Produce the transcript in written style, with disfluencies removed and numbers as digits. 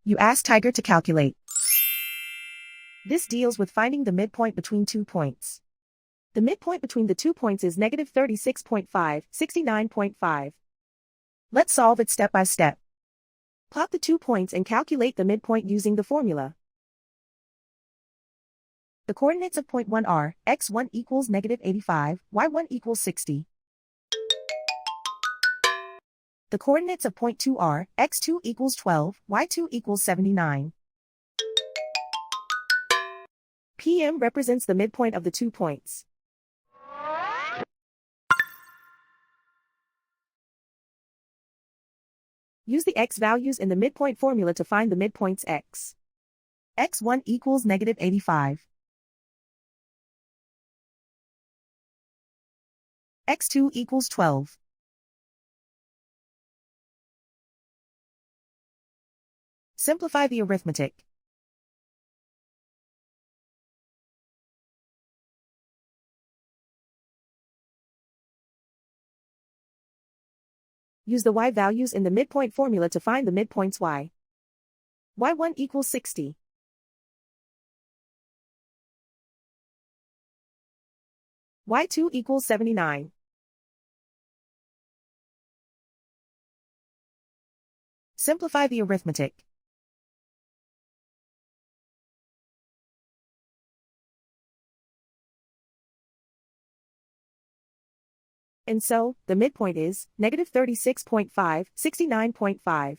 You ask Tiger to calculate. This deals with finding the midpoint between 2 points. The midpoint between the 2 points is negative 36.5, 69.5. Let's solve it step by step. Plot the 2 points and calculate the midpoint using the formula. The coordinates of point 1 are, x1 equals negative 85, y1 equals 60. The coordinates of point 2 are, x2 equals 12, y2 equals 79. PM represents the midpoint of the 2 points. Use the x values in the midpoint formula to find the midpoints x. x1 equals negative 85. x2 equals 12. Simplify the arithmetic. Use the y values in the midpoint formula to find the midpoints y. y1 equals 60. y2 equals 79. Simplify the arithmetic. And so, the midpoint is negative 36.5, 69.5.